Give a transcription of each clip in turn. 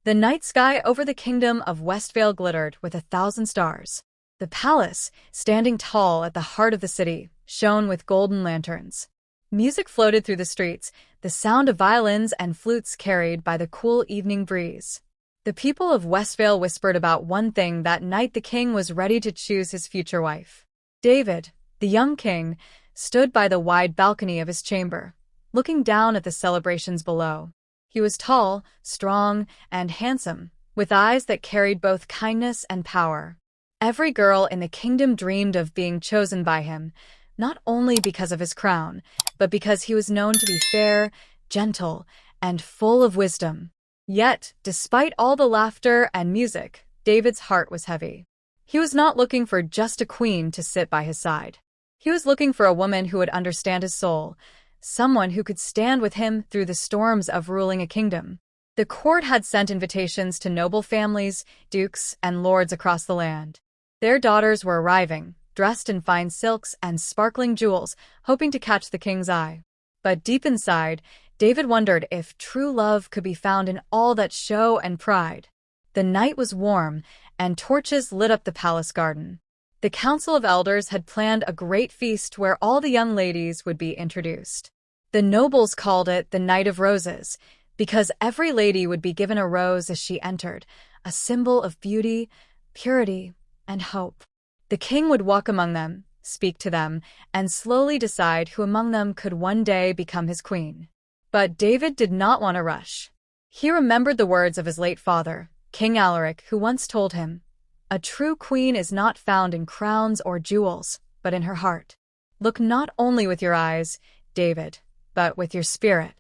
The night sky over the kingdom of Westvale glittered with 1,000 stars. The palace, standing tall at the heart of the city, shone with golden lanterns. Music floated through the streets, the sound of violins and flutes carried by the cool evening breeze. The people of Westvale whispered about one thing: that night the king was ready to choose his future wife. David, the young king, stood by the wide balcony of his chamber, looking down at the celebrations below. He was tall, strong, and handsome, with eyes that carried both kindness and power. Every girl in the kingdom dreamed of being chosen by him, not only because of his crown, but because he was known to be fair, gentle, and full of wisdom. Yet, despite all the laughter and music, David's heart was heavy. He was not looking for just a queen to sit by his side. He was looking for a woman who would understand his soul, someone who could stand with him through the storms of ruling a kingdom. The court had sent invitations to noble families, dukes, and lords across the land. Their daughters were arriving, dressed in fine silks and sparkling jewels, hoping to catch the king's eye. But deep inside, David wondered if true love could be found in all that show and pride. The night was warm, and torches lit up the palace garden. The Council of Elders had planned a great feast where all the young ladies would be introduced. The nobles called it the Night of Roses, because every lady would be given a rose as she entered, a symbol of beauty, purity, and hope. The king would walk among them, speak to them, and slowly decide who among them could one day become his queen. But David did not want to rush. He remembered the words of his late father, King Alaric, who once told him, "A true queen is not found in crowns or jewels, but in her heart." Look not only with your eyes, David, but with your spirit.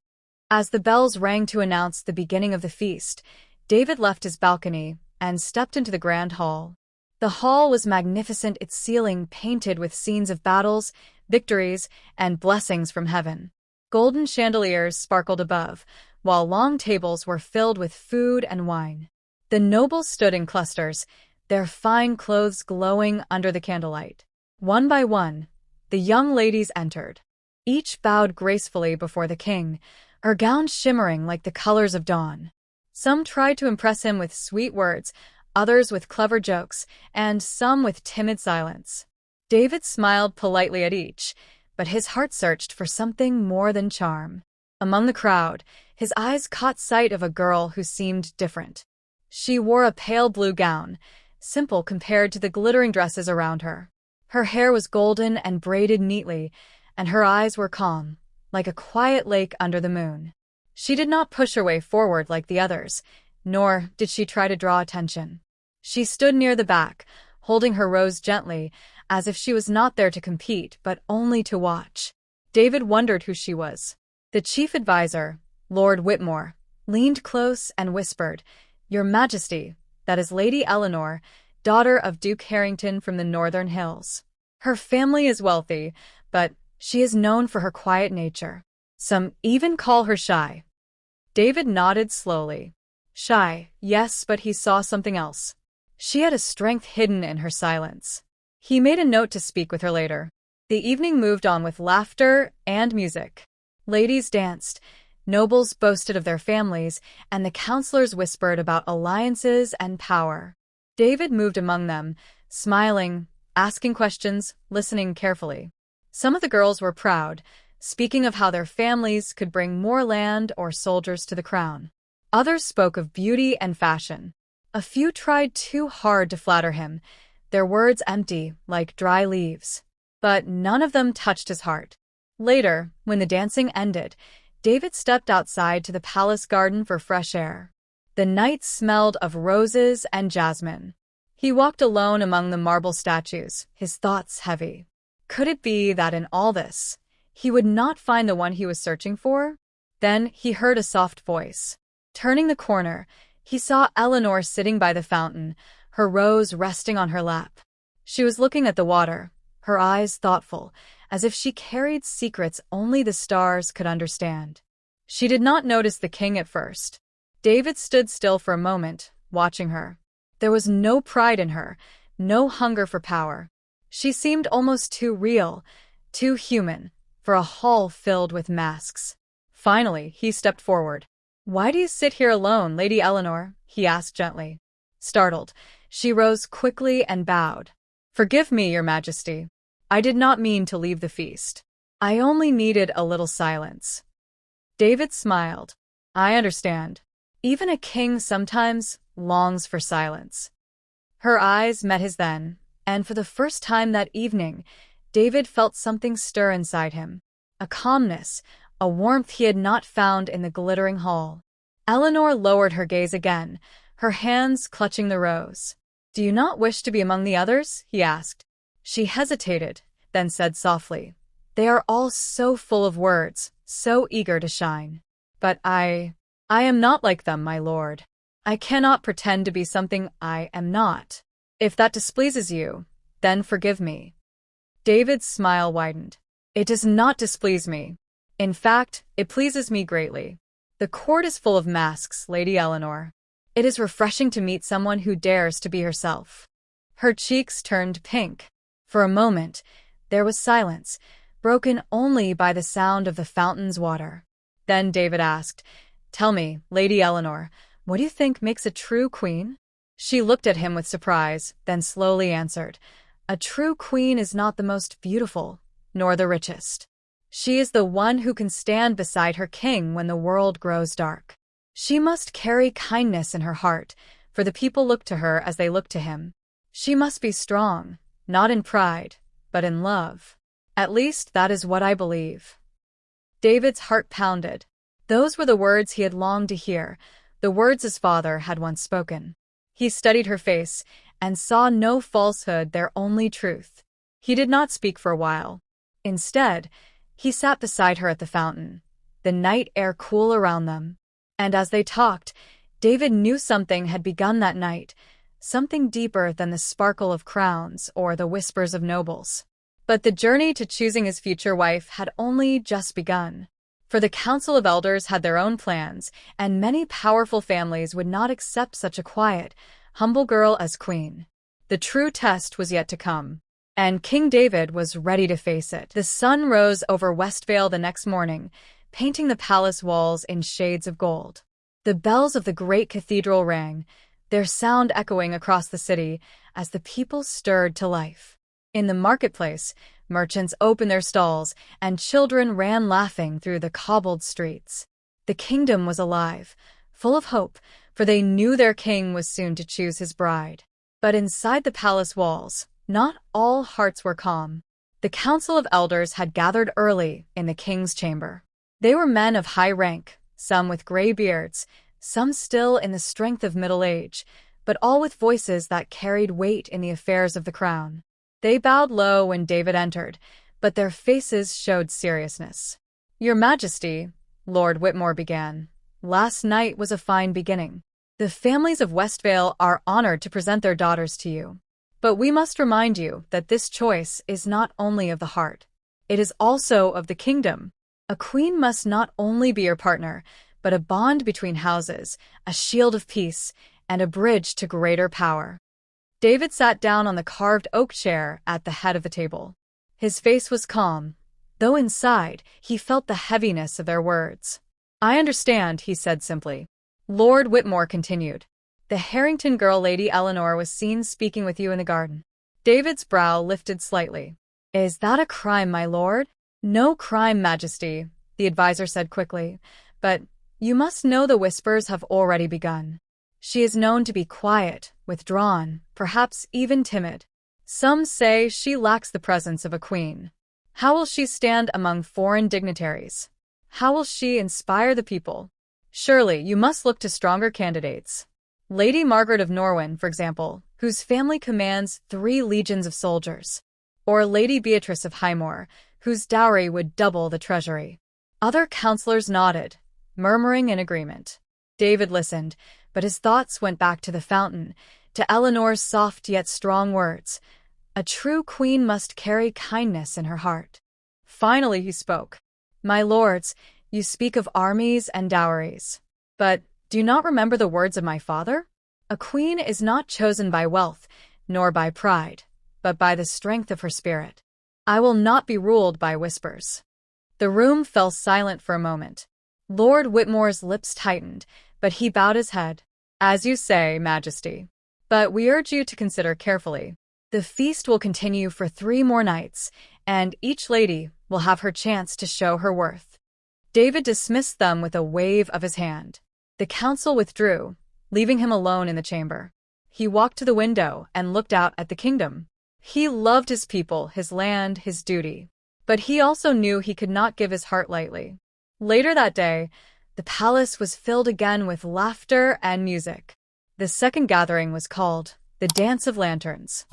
As the bells rang to announce the beginning of the feast, David left his balcony and stepped into the grand hall. The hall was magnificent, its ceiling painted with scenes of battles, victories, and blessings from heaven. Golden chandeliers sparkled above, while long tables were filled with food and wine. The nobles stood in clusters, their fine clothes glowing under the candlelight. One by one, the young ladies entered. Each bowed gracefully before the king, her gowns shimmering like the colors of dawn. Some tried to impress him with sweet words, others with clever jokes, and some with timid silence. David smiled politely at each, but his heart searched for something more than charm. Among the crowd, his eyes caught sight of a girl who seemed different. She wore a pale blue gown, simple compared to the glittering dresses around her. Her hair was golden and braided neatly, and her eyes were calm, like a quiet lake under the moon. She did not push her way forward like the others, nor did she try to draw attention. She stood near the back, holding her rose gently, as if she was not there to compete, but only to watch. David wondered who she was. The chief advisor, Lord Whitmore, leaned close and whispered, "Your Majesty, that is Lady Eleanor, daughter of Duke Harrington from the Northern Hills. Her family is wealthy, but she is known for her quiet nature. Some even call her shy." David nodded slowly. Shy, yes, but he saw something else. She had a strength hidden in her silence. He made a note to speak with her later. The evening moved on with laughter and music. Ladies danced, nobles boasted of their families, and the counselors whispered about alliances and power. David moved among them, smiling, asking questions, listening carefully. Some of the girls were proud, speaking of how their families could bring more land or soldiers to the crown. Others spoke of beauty and fashion. A few tried too hard to flatter him, their words empty, like dry leaves. But none of them touched his heart. Later, when the dancing ended, David stepped outside to the palace garden for fresh air. The night smelled of roses and jasmine. He walked alone among the marble statues, his thoughts heavy. Could it be that in all this, he would not find the one he was searching for? Then he heard a soft voice. Turning the corner, he saw Eleanor sitting by the fountain, her rose resting on her lap. She was looking at the water, her eyes thoughtful, as if she carried secrets only the stars could understand. She did not notice the king at first. David stood still for a moment, watching her. There was no pride in her, no hunger for power. She seemed almost too real, too human, for a hall filled with masks. Finally, he stepped forward. "Why do you sit here alone, Lady Eleanor?" he asked gently. Startled, she rose quickly and bowed. "Forgive me, Your Majesty. I did not mean to leave the feast. I only needed a little silence." David smiled. "I understand. Even a king sometimes longs for silence." Her eyes met his then, and for the first time that evening, David felt something stir inside him. A calmness, a warmth he had not found in the glittering hall. Eleanor lowered her gaze again, her hands clutching the rose. "Do you not wish to be among the others?" he asked. She hesitated, then said softly, "They are all so full of words, so eager to shine. But I am not like them, my lord. I cannot pretend to be something I am not. If that displeases you, then forgive me." David's smile widened. "It does not displease me. In fact, it pleases me greatly. The court is full of masks, Lady Eleanor. It is refreshing to meet someone who dares to be herself." Her cheeks turned pink. For a moment, there was silence, broken only by the sound of the fountain's water. Then David asked, "Tell me, Lady Eleanor, what do you think makes a true queen?" She looked at him with surprise, then slowly answered, "A true queen is not the most beautiful, nor the richest. She is the one who can stand beside her king when the world grows dark. She must carry kindness in her heart, for the people look to her as they look to him. She must be strong, not in pride, but in love. At least that is what I believe." David's heart pounded. Those were the words he had longed to hear, the words his father had once spoken. He studied her face, and saw no falsehood there, only truth. He did not speak for a while. Instead, he sat beside her at the fountain, the night air cool around them. And as they talked, David knew something had begun that night, something deeper than the sparkle of crowns or the whispers of nobles. But the journey to choosing his future wife had only just begun. For the Council of Elders had their own plans, and many powerful families would not accept such a quiet, humble girl as queen. The true test was yet to come, and King David was ready to face it. The sun rose over Westvale the next morning, painting the palace walls in shades of gold. The bells of the great cathedral rang, their sound echoing across the city as the people stirred to life. In the marketplace, merchants opened their stalls, and children ran laughing through the cobbled streets. The kingdom was alive, full of hope, for they knew their king was soon to choose his bride. But inside the palace walls, not all hearts were calm. The Council of Elders had gathered early in the king's chamber. They were men of high rank, some with gray beards, some still in the strength of middle age, but all with voices that carried weight in the affairs of the crown. They bowed low when David entered, but their faces showed seriousness. "Your Majesty," Lord Whitmore began, "last night was a fine beginning. The families of Westvale are honored to present their daughters to you. But we must remind you that this choice is not only of the heart. It is also of the kingdom. A queen must not only be your partner, but a bond between houses, a shield of peace, and a bridge to greater power." David sat down on the carved oak chair at the head of the table. His face was calm, though inside he felt the heaviness of their words. "I understand," he said simply. Lord Whitmore continued, "The Harrington girl Lady Eleanor was seen speaking with you in the garden." David's brow lifted slightly. "Is that a crime, my lord?" "No crime, Majesty," the advisor said quickly, "but you must know the whispers have already begun. She is known to be quiet, withdrawn, perhaps even timid. Some say she lacks the presence of a queen. How will she stand among foreign dignitaries? How will she inspire the people? Surely you must look to stronger candidates. Lady Margaret of Norwin, for example, whose family commands 3 legions of soldiers. Or Lady Beatrice of Highmore, whose dowry would double the treasury." Other counselors nodded, murmuring in agreement. David listened, but his thoughts went back to the fountain, to Eleanor's soft yet strong words. A true queen must carry kindness in her heart. Finally he spoke. "My lords, you speak of armies and dowries. But do you not remember the words of my father? A queen is not chosen by wealth, nor by pride, but by the strength of her spirit. I will not be ruled by whispers." The room fell silent for a moment. Lord Whitmore's lips tightened, but he bowed his head. As you say, Majesty. But we urge you to consider carefully. The feast will continue for 3 more nights, and each lady will have her chance to show her worth. David dismissed them with a wave of his hand. The council withdrew, leaving him alone in the chamber. He walked to the window and looked out at the kingdom. He loved his people, his land, his duty. But he also knew he could not give his heart lightly. Later that day, the palace was filled again with laughter and music. The second gathering was called the Dance of Lanterns.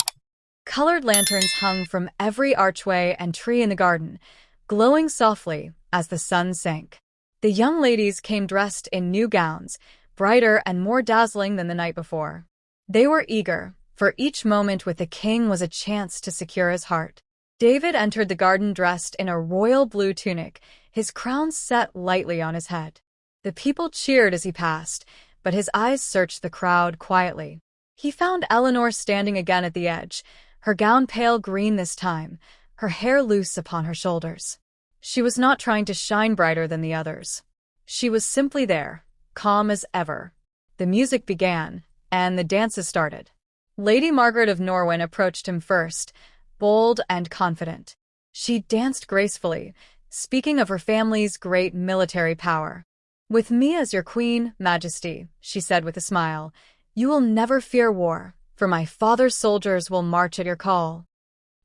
Colored lanterns hung from every archway and tree in the garden, glowing softly as the sun sank. The young ladies came dressed in new gowns, brighter and more dazzling than the night before. They were eager, for each moment with the king was a chance to secure his heart. David entered the garden dressed in a royal blue tunic, his crown set lightly on his head. The people cheered as he passed, but his eyes searched the crowd quietly. He found Eleanor standing again at the edge, her gown pale green this time, her hair loose upon her shoulders. She was not trying to shine brighter than the others. She was simply there, calm as ever. The music began, and the dances started. Lady Margaret of Norwin approached him first, bold and confident. She danced gracefully, speaking of her family's great military power. "With me as your queen, Majesty," she said with a smile, "you will never fear war, for my father's soldiers will march at your call."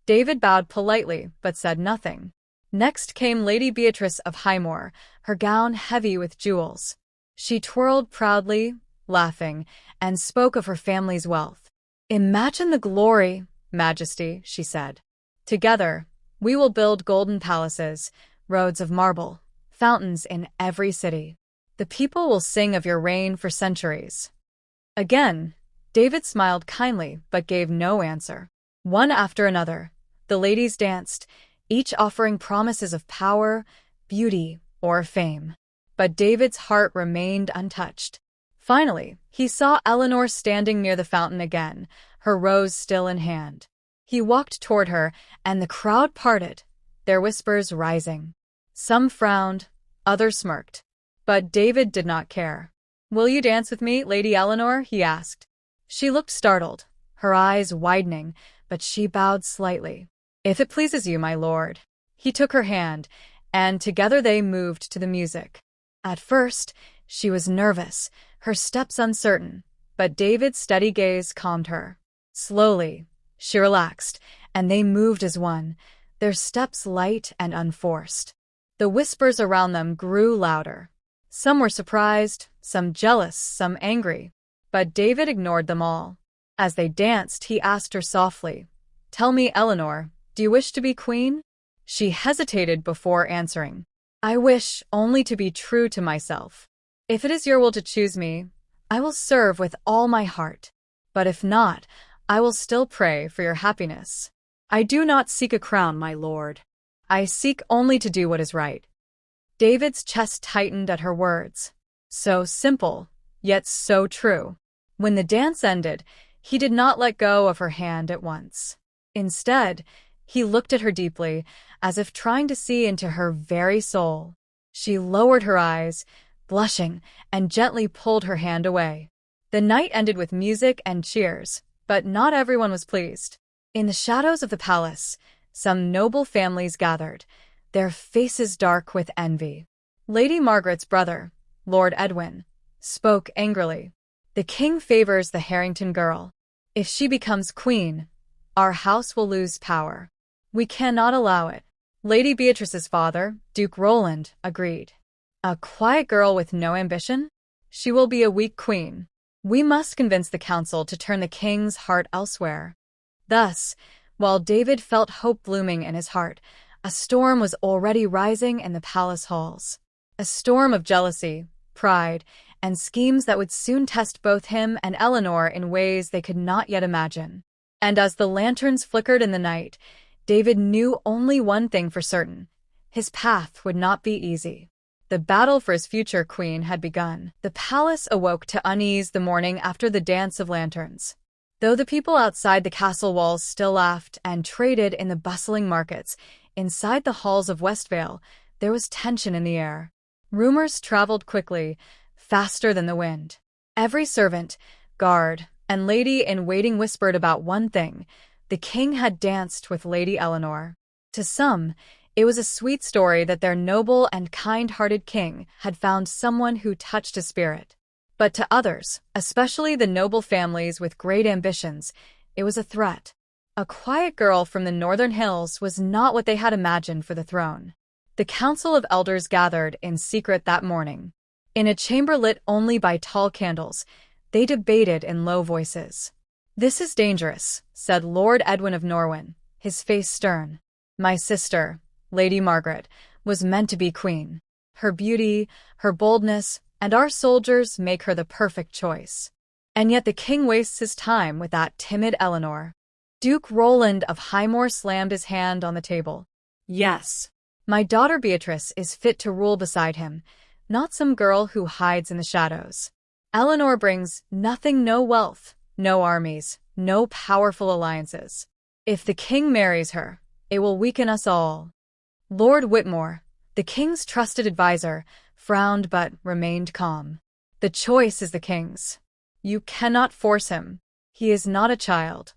David bowed politely, but said nothing. Next came Lady Beatrice of Highmore, her gown heavy with jewels. She twirled proudly, laughing, and spoke of her family's wealth. "Imagine the glory, Majesty," she said. "Together, we will build golden palaces, roads of marble, fountains in every city. The people will sing of your reign for centuries." Again, David smiled kindly but gave no answer. One after another, the ladies danced, each offering promises of power, beauty, or fame. But David's heart remained untouched. Finally, he saw Eleanor standing near the fountain again, her rose still in hand. He walked toward her, and the crowd parted, their whispers rising. Some frowned, others smirked. But David did not care. "Will you dance with me, Lady Eleanor?" he asked. She looked startled, her eyes widening, but she bowed slightly. "If it pleases you, my lord." He took her hand, and together they moved to the music. At first, she was nervous, her steps uncertain, but David's steady gaze calmed her. Slowly, she relaxed, and they moved as one, their steps light and unforced. The whispers around them grew louder. Some were surprised, some jealous, some angry, but David ignored them all. As they danced, he asked her softly, "Tell me, Eleanor, do you wish to be queen?" She hesitated before answering. "I wish only to be true to myself. If it is your will to choose me, I will serve with all my heart. But if not, I will still pray for your happiness. I do not seek a crown, my lord. I seek only to do what is right." David's chest tightened at her words. So simple, yet so true. When the dance ended, he did not let go of her hand at once. Instead, he looked at her deeply, as if trying to see into her very soul. She lowered her eyes, blushing, and gently pulled her hand away. The night ended with music and cheers, but not everyone was pleased. In the shadows of the palace, some noble families gathered, their faces dark with envy. Lady Margaret's brother, Lord Edwin, spoke angrily. "The king favors the Harrington girl. If she becomes queen, our house will lose power. We cannot allow it." Lady Beatrice's father, Duke Roland, agreed. "A quiet girl with no ambition? She will be a weak queen. We must convince the council to turn the king's heart elsewhere." Thus, while David felt hope blooming in his heart, a storm was already rising in the palace halls. A storm of jealousy, pride, and schemes that would soon test both him and Eleanor in ways they could not yet imagine. And as the lanterns flickered in the night, David knew only one thing for certain: his path would not be easy. The battle for his future queen had begun. The palace awoke to unease the morning after the dance of lanterns. Though the people outside the castle walls still laughed and traded in the bustling markets, inside the halls of Westvale, there was tension in the air. Rumors traveled quickly, faster than the wind. Every servant, guard, and lady-in-waiting whispered about one thing: the king had danced with Lady Eleanor. To some, it was a sweet story that their noble and kind-hearted king had found someone who touched his spirit. But to others, especially the noble families with great ambitions, it was a threat. A quiet girl from the northern hills was not what they had imagined for the throne. The council of elders gathered in secret that morning. In a chamber lit only by tall candles, they debated in low voices. "This is dangerous," said Lord Edwin of Norwin, his face stern. "My sister, Lady Margaret, was meant to be queen. Her beauty, her boldness, and our soldiers make her the perfect choice. And yet the king wastes his time with that timid Eleanor." Duke Roland of Highmore slammed his hand on the table. "Yes. My daughter Beatrice is fit to rule beside him, not some girl who hides in the shadows. Eleanor brings nothing, no wealth, no armies, no powerful alliances. If the king marries her, it will weaken us all." Lord Whitmore, the king's trusted advisor, frowned but remained calm. "The choice is the king's. You cannot force him. He is not a child."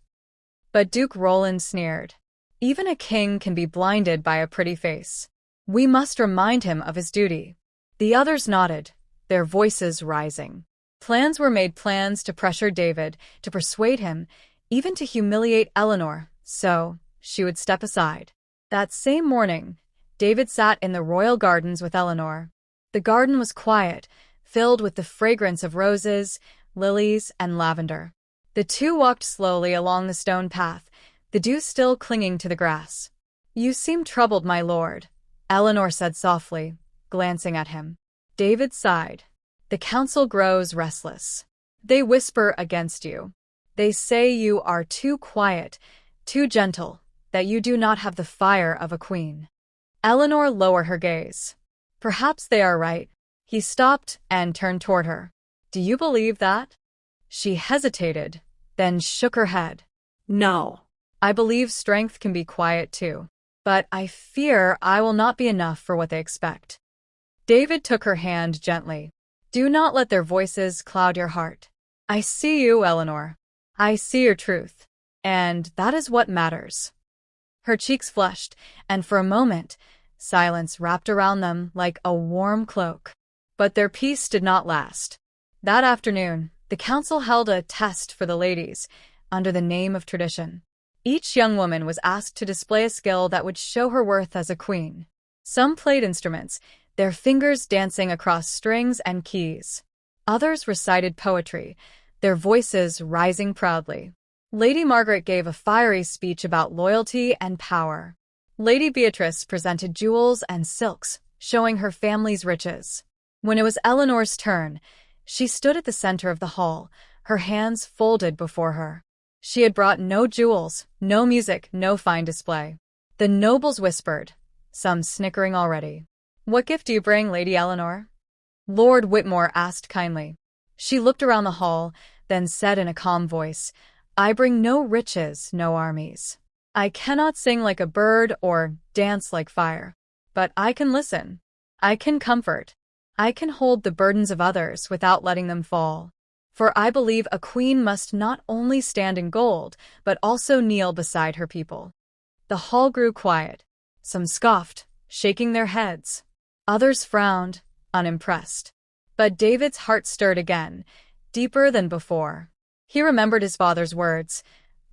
But Duke Roland sneered. "Even a king can be blinded by a pretty face. We must remind him of his duty." The others nodded, their voices rising. Plans were made, plans to pressure David, to persuade him, even to humiliate Eleanor, so she would step aside. That same morning, David sat in the royal gardens with Eleanor. The garden was quiet, filled with the fragrance of roses, lilies, and lavender. The two walked slowly along the stone path, the dew still clinging to the grass. "You seem troubled, my lord," Eleanor said softly, glancing at him. David sighed. "The council grows restless. They whisper against you. They say you are too quiet, too gentle, that you do not have the fire of a queen." Eleanor lowered her gaze. "Perhaps they are right." He stopped and turned toward her. "Do you believe that?" She hesitated, then shook her head. "No. I believe strength can be quiet too. But I fear I will not be enough for what they expect." David took her hand gently. "Do not let their voices cloud your heart. I see you, Eleanor. I see your truth. And that is what matters." Her cheeks flushed, and for a moment, silence wrapped around them like a warm cloak. But their peace did not last. That afternoon, the council held a test for the ladies, under the name of tradition. Each young woman was asked to display a skill that would show her worth as a queen. Some played instruments, their fingers dancing across strings and keys. Others recited poetry, their voices rising proudly. Lady Margaret gave a fiery speech about loyalty and power. Lady Beatrice presented jewels and silks, showing her family's riches. When it was Eleanor's turn, she stood at the center of the hall, her hands folded before her. She had brought no jewels, no music, no fine display. The nobles whispered, some snickering already. "What gift do you bring, Lady Eleanor?" Lord Whitmore asked kindly. She looked around the hall, then said in a calm voice, "I bring no riches, no armies. I cannot sing like a bird or dance like fire. But I can listen. I can comfort. I can hold the burdens of others without letting them fall. For I believe a queen must not only stand in gold, but also kneel beside her people." The hall grew quiet. Some scoffed, shaking their heads. Others frowned, unimpressed. But David's heart stirred again, deeper than before. He remembered his father's words,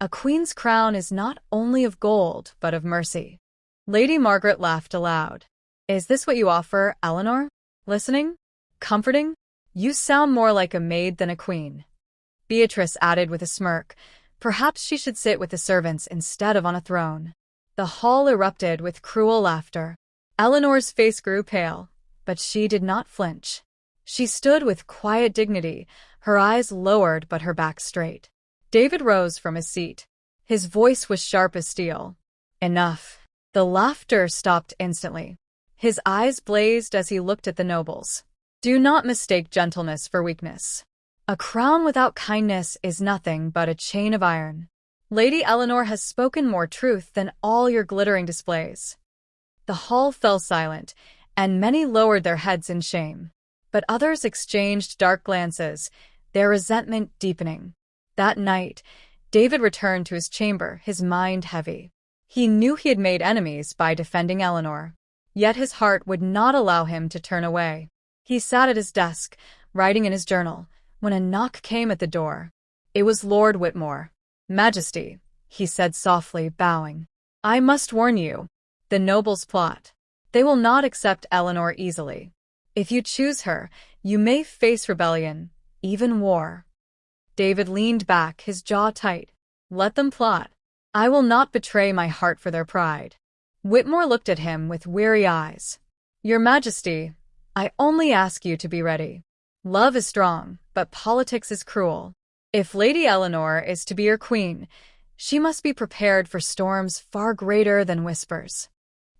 "A queen's crown is not only of gold, but of mercy." Lady Margaret laughed aloud. "Is this what you offer, Eleanor? Listening? Comforting? You sound more like a maid than a queen." Beatrice added with a smirk, "Perhaps she should sit with the servants instead of on a throne." The hall erupted with cruel laughter. Eleanor's face grew pale, but she did not flinch. She stood with quiet dignity, her eyes lowered but her back straight. David rose from his seat. His voice was sharp as steel. "Enough." The laughter stopped instantly. His eyes blazed as he looked at the nobles. "Do not mistake gentleness for weakness. A crown without kindness is nothing but a chain of iron. Lady Eleanor has spoken more truth than all your glittering displays." The hall fell silent, and many lowered their heads in shame. But others exchanged dark glances, their resentment deepening. That night, David returned to his chamber, his mind heavy. He knew he had made enemies by defending Eleanor. Yet his heart would not allow him to turn away. He sat at his desk, writing in his journal, when a knock came at the door. It was Lord Whitmore. "Majesty," he said softly, bowing. "I must warn you. The nobles plot. They will not accept Eleanor easily. If you choose her, you may face rebellion, even war." David leaned back, his jaw tight. "Let them plot. I will not betray my heart for their pride." Whitmore looked at him with weary eyes. "Your Majesty, I only ask you to be ready. Love is strong, but politics is cruel. If Lady Eleanor is to be your queen, she must be prepared for storms far greater than whispers."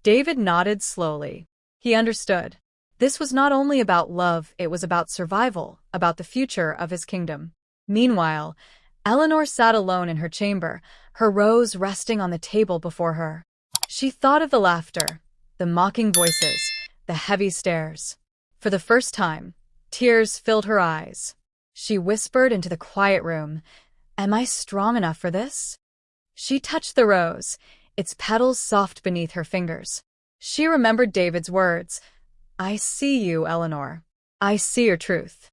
David nodded slowly. He understood. This was not only about love, it was about survival, about the future of his kingdom. Meanwhile, Eleanor sat alone in her chamber, her rose resting on the table before her. She thought of the laughter, the mocking voices, the heavy stares. For the first time, tears filled her eyes. She whispered into the quiet room, "Am I strong enough for this?" She touched the rose, its petals soft beneath her fingers. She remembered David's words, "I see you, Eleanor. I see your truth."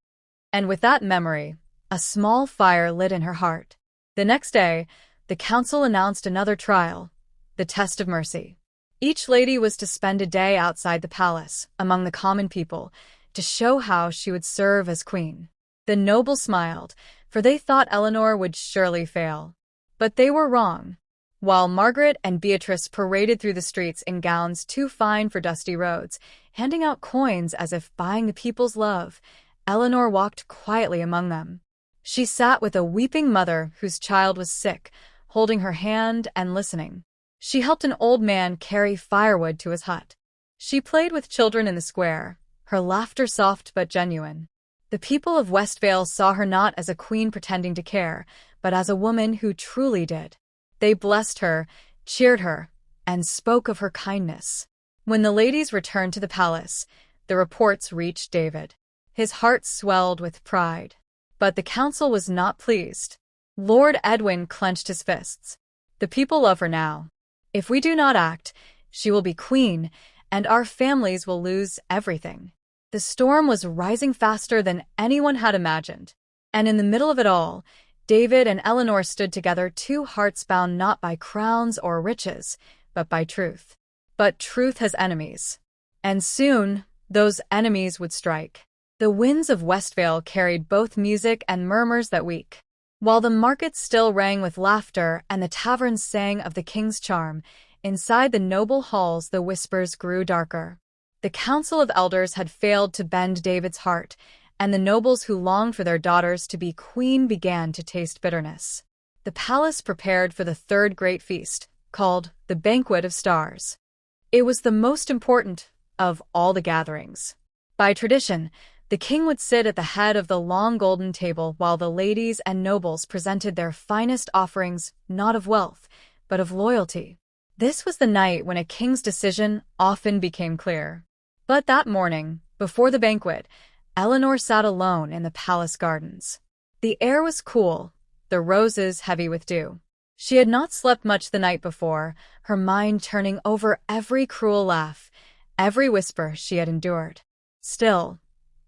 And with that memory, a small fire lit in her heart. The next day, the council announced another trial, the test of mercy. Each lady was to spend a day outside the palace, among the common people, to show how she would serve as queen. The nobles smiled, for they thought Eleanor would surely fail. But they were wrong. While Margaret and Beatrice paraded through the streets in gowns too fine for dusty roads, handing out coins as if buying the people's love, Eleanor walked quietly among them. She sat with a weeping mother whose child was sick, holding her hand and listening. She helped an old man carry firewood to his hut. She played with children in the square, her laughter soft but genuine. The people of Westvale saw her not as a queen pretending to care, but as a woman who truly did. They blessed her, cheered her, and spoke of her kindness. When the ladies returned to the palace, the reports reached David. His heart swelled with pride. But the council was not pleased. Lord Edwin clenched his fists. "The people love her now. If we do not act, she will be queen, and our families will lose everything." The storm was rising faster than anyone had imagined. And in the middle of it all, David and Eleanor stood together, two hearts bound not by crowns or riches, but by truth. But truth has enemies. And soon, those enemies would strike. The winds of Westvale carried both music and murmurs that week. While the markets still rang with laughter and the taverns sang of the king's charm, inside the noble halls the whispers grew darker. The council of elders had failed to bend David's heart, and the nobles who longed for their daughters to be queen began to taste bitterness. The palace prepared for the third great feast, called the Banquet of Stars. It was the most important of all the gatherings. By tradition, the king would sit at the head of the long golden table while the ladies and nobles presented their finest offerings, not of wealth, but of loyalty. This was the night when a king's decision often became clear. But that morning, before the banquet, Eleanor sat alone in the palace gardens. The air was cool, the roses heavy with dew. She had not slept much the night before, her mind turning over every cruel laugh, every whisper she had endured. Still,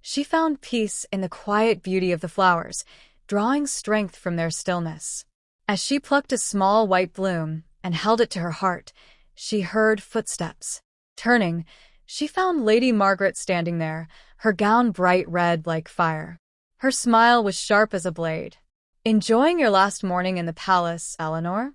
she found peace in the quiet beauty of the flowers, drawing strength from their stillness. As she plucked a small white bloom and held it to her heart, she heard footsteps. Turning, she found Lady Margaret standing there, her gown bright red like fire. Her smile was sharp as a blade. "Enjoying your last morning in the palace, Eleanor?"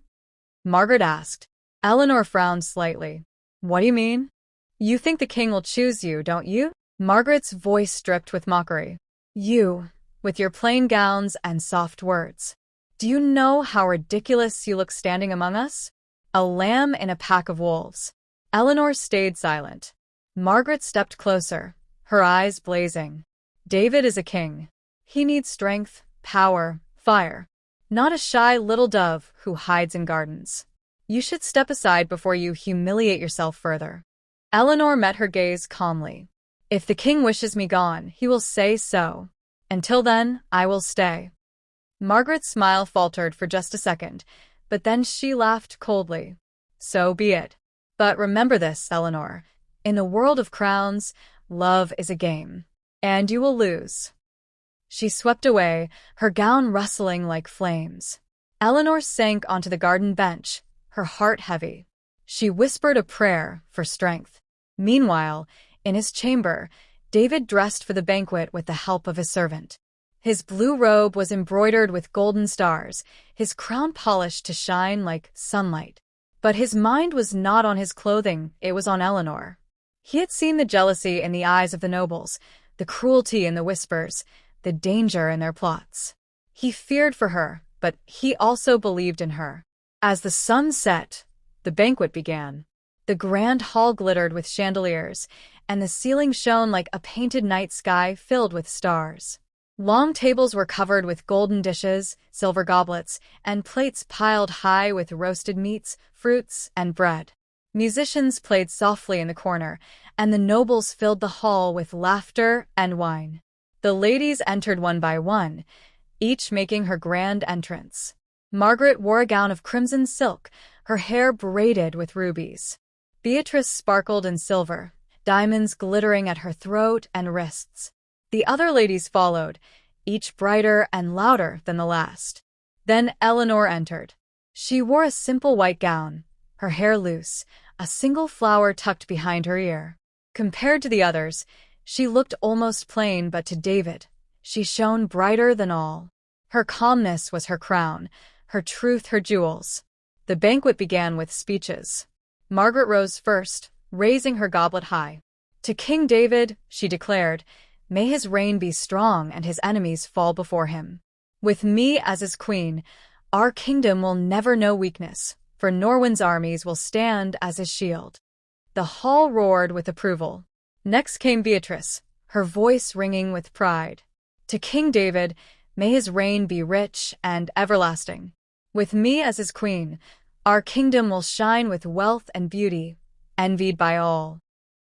Margaret asked. Eleanor frowned slightly. "What do you mean? You think the king will choose you, don't you?" Margaret's voice dripped with mockery. "You, with your plain gowns and soft words. Do you know how ridiculous you look standing among us? A lamb in a pack of wolves." Eleanor stayed silent. Margaret stepped closer, her eyes blazing. "David is a king. He needs strength, power, fire. Not a shy little dove who hides in gardens. You should step aside before you humiliate yourself further." Eleanor met her gaze calmly. If the king wishes me gone, he will say so. Until then, I will stay. Margaret's smile faltered for just a second, but then she laughed coldly. So be it. But remember this, Eleanor. In the world of crowns, love is a game. And you will lose. She swept away, her gown rustling like flames. Eleanor sank onto the garden bench, her heart heavy. She whispered a prayer for strength. Meanwhile, in his chamber, David dressed for the banquet with the help of his servant. His blue robe was embroidered with golden stars, his crown polished to shine like sunlight. But his mind was not on his clothing, it was on Eleanor. He had seen the jealousy in the eyes of the nobles, the cruelty in the whispers, the danger in their plots. He feared for her, but he also believed in her. As the sun set, the banquet began. The grand hall glittered with chandeliers, and the ceiling shone like a painted night sky filled with stars. Long tables were covered with golden dishes, silver goblets, and plates piled high with roasted meats, fruits, and bread. Musicians played softly in the corner, and the nobles filled the hall with laughter and wine. The ladies entered one by one, each making her grand entrance. Margaret wore a gown of crimson silk, her hair braided with rubies. Beatrice sparkled in silver, diamonds glittering at her throat and wrists. The other ladies followed, each brighter and louder than the last. Then Eleanor entered. She wore a simple white gown, her hair loose, a single flower tucked behind her ear. Compared to the others, she looked almost plain, but to David, she shone brighter than all. Her calmness was her crown, her truth her jewels. The banquet began with speeches. Margaret rose first, raising her goblet high. To King David, she declared, may his reign be strong and his enemies fall before him. With me as his queen, our kingdom will never know weakness, for Norwin's armies will stand as his shield. The hall roared with approval. Next came Beatrice, her voice ringing with pride. To King David, may his reign be rich and everlasting. With me as his queen, our kingdom will shine with wealth and beauty, envied by all.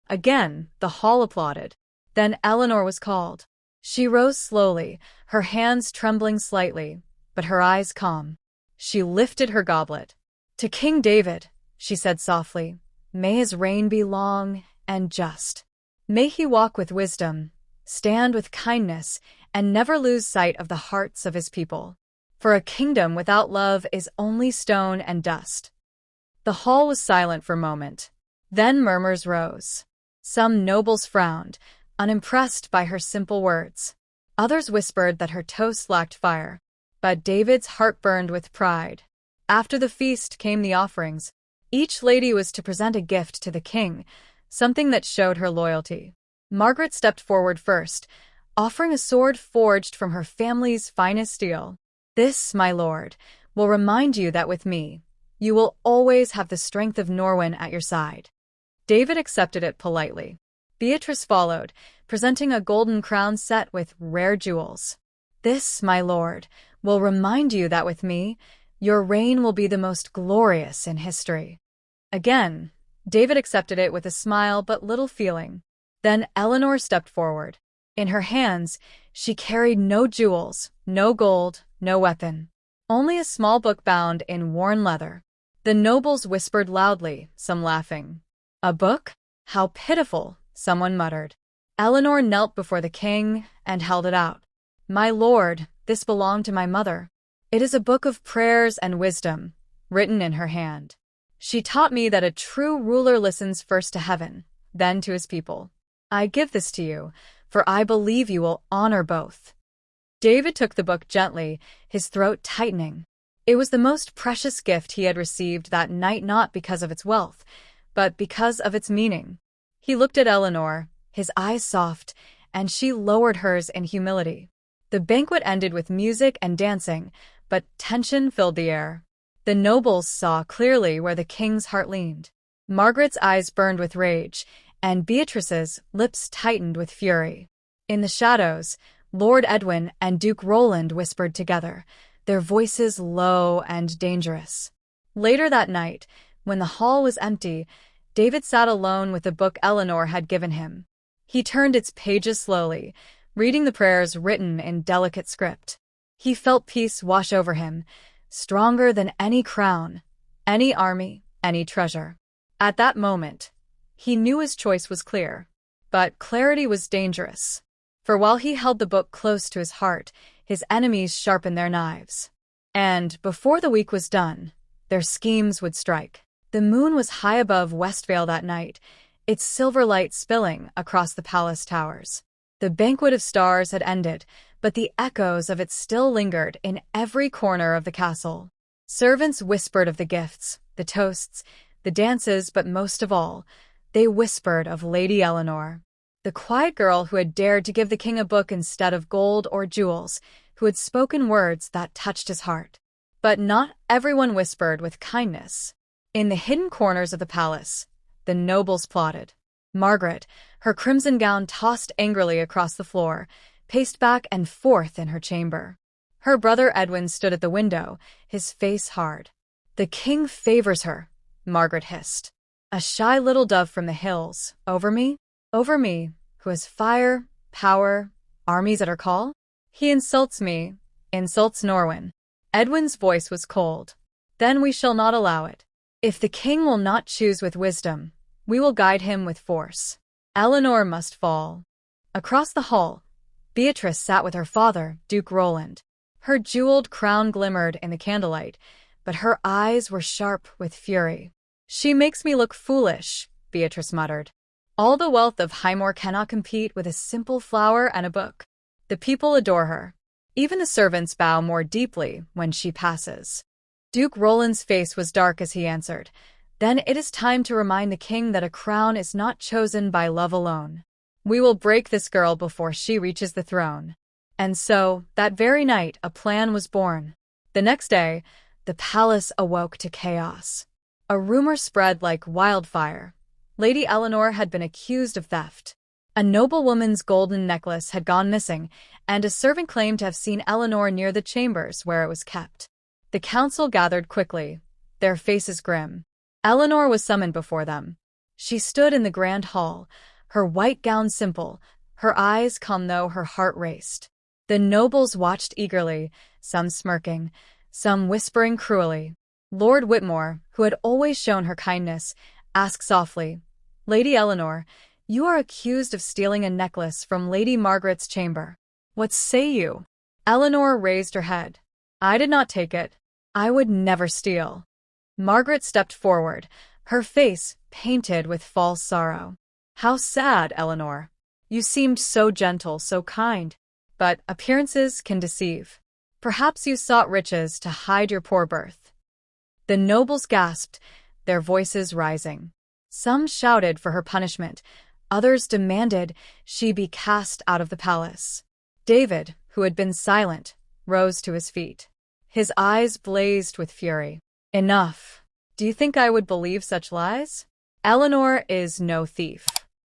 Again, the hall applauded. Then Eleanor was called. She rose slowly, her hands trembling slightly, but her eyes calm. She lifted her goblet. To King David, she said softly, may his reign be long and just. May he walk with wisdom, stand with kindness, and never lose sight of the hearts of his people. For a kingdom without love is only stone and dust. The hall was silent for a moment. Then murmurs rose. Some nobles frowned, unimpressed by her simple words. Others whispered that her toast lacked fire. But David's heart burned with pride. After the feast came the offerings. Each lady was to present a gift to the king, something that showed her loyalty. Margaret stepped forward first, offering a sword forged from her family's finest steel. This, my lord, will remind you that with me, you will always have the strength of Norwin at your side. David accepted it politely. Beatrice followed, presenting a golden crown set with rare jewels. This, my lord, will remind you that with me, your reign will be the most glorious in history. Again, David accepted it with a smile but little feeling. Then Eleanor stepped forward. In her hands, she carried no jewels, no gold, no weapon. Only a small book bound in worn leather. The nobles whispered loudly, some laughing. A book? How pitiful, someone muttered. Eleanor knelt before the king and held it out. My lord, this belonged to my mother. It is a book of prayers and wisdom, written in her hand. She taught me that a true ruler listens first to heaven, then to his people. I give this to you, for I believe you will honor both. David took the book gently, his throat tightening. It was the most precious gift he had received that night, not because of its wealth, but because of its meaning. He looked at Eleanor, his eyes soft, and she lowered hers in humility. The banquet ended with music and dancing, but tension filled the air. The nobles saw clearly where the king's heart leaned. Margaret's eyes burned with rage, and Beatrice's lips tightened with fury. In the shadows, Lord Edwin and Duke Roland whispered together, their voices low and dangerous. Later that night, when the hall was empty, David sat alone with the book Eleanor had given him. He turned its pages slowly, reading the prayers written in delicate script. He felt peace wash over him, stronger than any crown, any army, any treasure. At that moment, he knew his choice was clear. But clarity was dangerous. For while he held the book close to his heart, his enemies sharpened their knives. And before the week was done, their schemes would strike. The moon was high above Westvale that night, its silver light spilling across the palace towers. The banquet of stars had ended, but the echoes of it still lingered in every corner of the castle. Servants whispered of the gifts, the toasts, the dances, but most of all, they whispered of Lady Eleanor, the quiet girl who had dared to give the king a book instead of gold or jewels, who had spoken words that touched his heart. But not everyone whispered with kindness. In the hidden corners of the palace, the nobles plotted. Margaret, her crimson gown tossed angrily across the floor, paced back and forth in her chamber. Her brother Edwin stood at the window, his face hard. "The king favors her," Margaret hissed. "A shy little dove from the hills, over me, who has fire, power, armies at her call? He insults me, insults Norwin." Edwin's voice was cold. "Then we shall not allow it. If the king will not choose with wisdom, we will guide him with force. Eleanor must fall." Across the hall, Beatrice sat with her father, Duke Roland. Her jeweled crown glimmered in the candlelight, but her eyes were sharp with fury. "She makes me look foolish," Beatrice muttered. "All the wealth of Highmore cannot compete with a simple flower and a book. The people adore her. Even the servants bow more deeply when she passes." Duke Roland's face was dark as he answered, "Then it is time to remind the king that a crown is not chosen by love alone. We will break this girl before she reaches the throne." And so, that very night, a plan was born. The next day, the palace awoke to chaos. A rumor spread like wildfire. Lady Eleanor had been accused of theft. A noblewoman's golden necklace had gone missing, and a servant claimed to have seen Eleanor near the chambers where it was kept. The council gathered quickly, their faces grim. Eleanor was summoned before them. She stood in the grand hall, her white gown simple, her eyes calm though her heart raced. The nobles watched eagerly, some smirking, some whispering cruelly. Lord Whitmore, who had always shown her kindness, asked softly, "Lady Eleanor, you are accused of stealing a necklace from Lady Margaret's chamber. What say you?" Eleanor raised her head. "I did not take it. I would never steal." Margaret stepped forward, her face painted with false sorrow. "How sad, Eleanor. You seemed so gentle, so kind. But appearances can deceive. Perhaps you sought riches to hide your poor birth." The nobles gasped, their voices rising. Some shouted for her punishment, others demanded she be cast out of the palace. David, who had been silent, rose to his feet. His eyes blazed with fury. "Enough. Do you think I would believe such lies? Eleanor is no thief.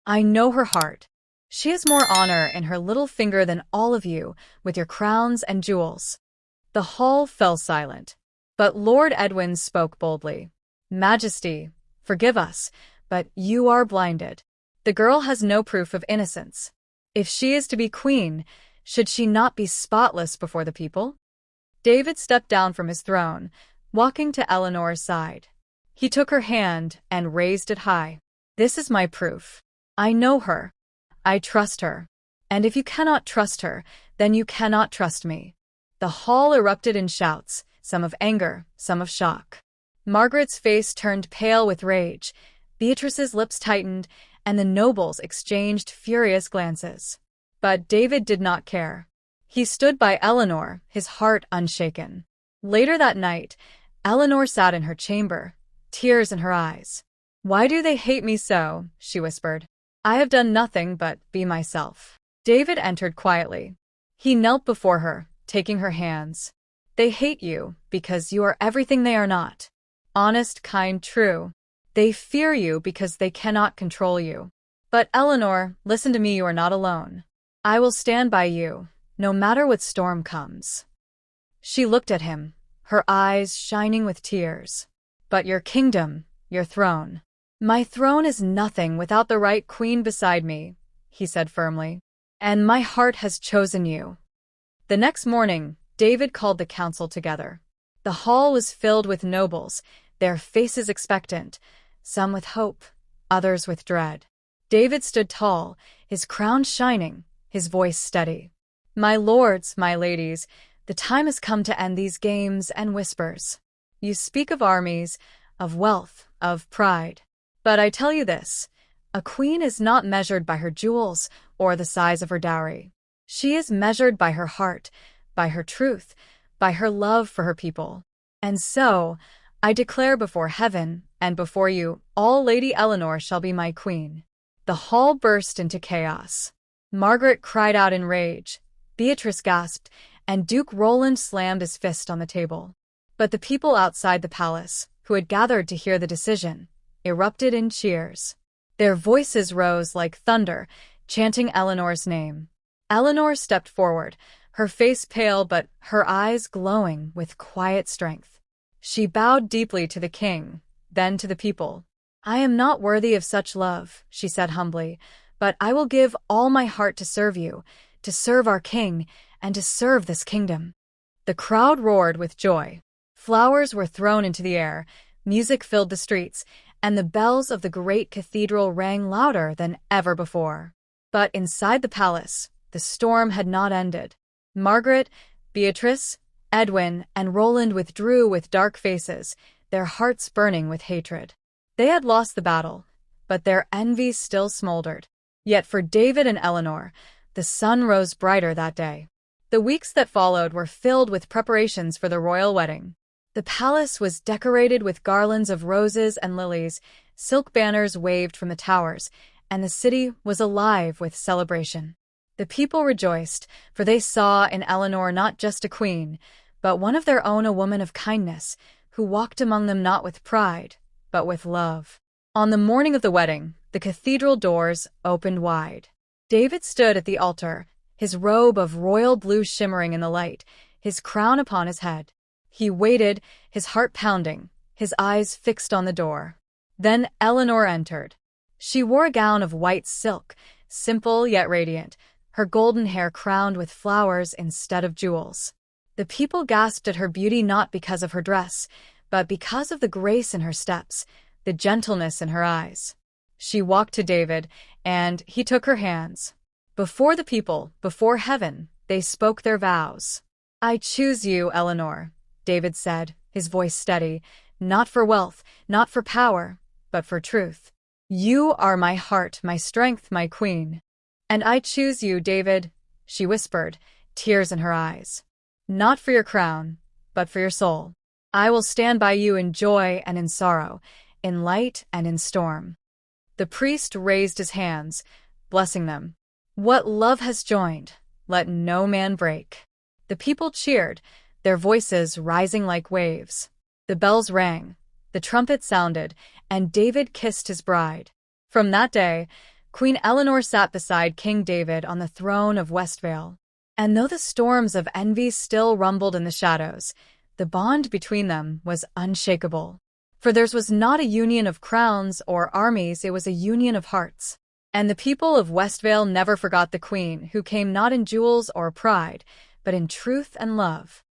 I know her heart. She has more honor in her little finger than all of you, with your crowns and jewels." The hall fell silent. But Lord Edwin spoke boldly. "Majesty, forgive us, but you are blinded. The girl has no proof of innocence. If she is to be queen, should she not be spotless before the people?" David stepped down from his throne, walking to Eleanor's side. He took her hand and raised it high. "This is my proof. I know her. I trust her. And if you cannot trust her, then you cannot trust me." The hall erupted in shouts, some of anger, some of shock. Margaret's face turned pale with rage, Beatrice's lips tightened, and the nobles exchanged furious glances. But David did not care. He stood by Eleanor, his heart unshaken. Later that night, Eleanor sat in her chamber, tears in her eyes. "Why do they hate me so?" she whispered. "I have done nothing but be myself." David entered quietly. He knelt before her, taking her hands. "They hate you because you are everything they are not. Honest, kind, true. They fear you because they cannot control you. But Eleanor, listen to me, you are not alone. I will stand by you, no matter what storm comes." She looked at him, her eyes shining with tears. "But your kingdom, your throne. "My throne is nothing without the right queen beside me," he said firmly. "And my heart has chosen you." The next morning, David called the council together. The hall was filled with nobles, their faces expectant, some with hope, others with dread. David stood tall, his crown shining, his voice steady. "My lords, my ladies, the time has come to end these games and whispers. You speak of armies, of wealth, of pride. But I tell you this, a queen is not measured by her jewels or the size of her dowry. She is measured by her heart, by her truth, by her love for her people. And so, I declare before heaven and before you, all Lady Eleanor shall be my queen." The hall burst into chaos. Margaret cried out in rage, Beatrice gasped, and Duke Roland slammed his fist on the table. But the people outside the palace, who had gathered to hear the decision, erupted in cheers. Their voices rose like thunder, chanting Eleanor's name. Eleanor stepped forward, her face pale but her eyes glowing with quiet strength. She bowed deeply to the king, then to the people. "I am not worthy of such love," she said humbly, "but I will give all my heart to serve you, to serve our king, and to serve this kingdom." The crowd roared with joy. Flowers were thrown into the air, music filled the streets, and the bells of the great cathedral rang louder than ever before. But inside the palace, the storm had not ended. Margaret, Beatrice, Edwin, and Roland withdrew with dark faces, their hearts burning with hatred. They had lost the battle, but their envy still smoldered. Yet for David and Eleanor, the sun rose brighter that day. The weeks that followed were filled with preparations for the royal wedding. The palace was decorated with garlands of roses and lilies, silk banners waved from the towers, and the city was alive with celebration. The people rejoiced, for they saw in Eleanor not just a queen, but one of their own, a woman of kindness, who walked among them not with pride, but with love. On the morning of the wedding, the cathedral doors opened wide. David stood at the altar, his robe of royal blue shimmering in the light, his crown upon his head. He waited, his heart pounding, his eyes fixed on the door. Then Eleanor entered. She wore a gown of white silk, simple yet radiant, her golden hair crowned with flowers instead of jewels. The people gasped at her beauty not because of her dress, but because of the grace in her steps, the gentleness in her eyes. She walked to David, and he took her hands. Before the people, before heaven, they spoke their vows. "I choose you, Eleanor," David said, his voice steady, "not for wealth, not for power, but for truth. You are my heart, my strength, my queen." "And I choose you, David," she whispered, tears in her eyes. "Not for your crown, but for your soul. I will stand by you in joy and in sorrow, in light and in storm." The priest raised his hands, blessing them. "What love has joined, let no man break." The people cheered, their voices rising like waves. The bells rang, the trumpet sounded, and David kissed his bride. From that day, Queen Eleanor sat beside King David on the throne of Westvale. And though the storms of envy still rumbled in the shadows, the bond between them was unshakable. For theirs was not a union of crowns or armies, it was a union of hearts. And the people of Westvale never forgot the queen, who came not in jewels or pride, but in truth and love.